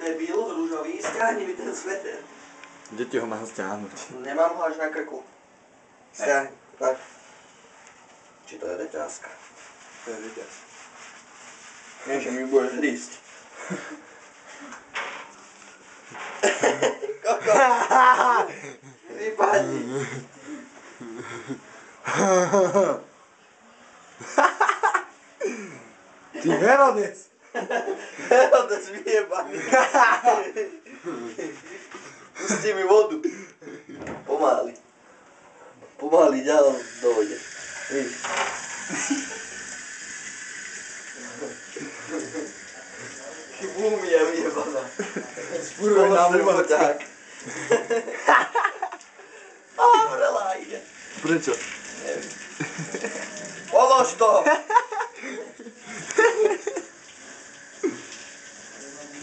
Debil, rúžový, stiahni mi ten sveter. Kde ti ho mám stiahnuť? Nemám ho až na krku. Stiahni, tak. Či to je reťazka? To je reťazka. Nie, že mi budeš hrísť. Koko! Vypadni. Ty Herodes! Herodes vyjebaný. Pusti mi vodu. Pomáli. Pomáli ďalej dojde. Víš. Múmia vyjebaná. Spúruj na úvodák. Umrela ide. Prečo? Neviem. Polož to!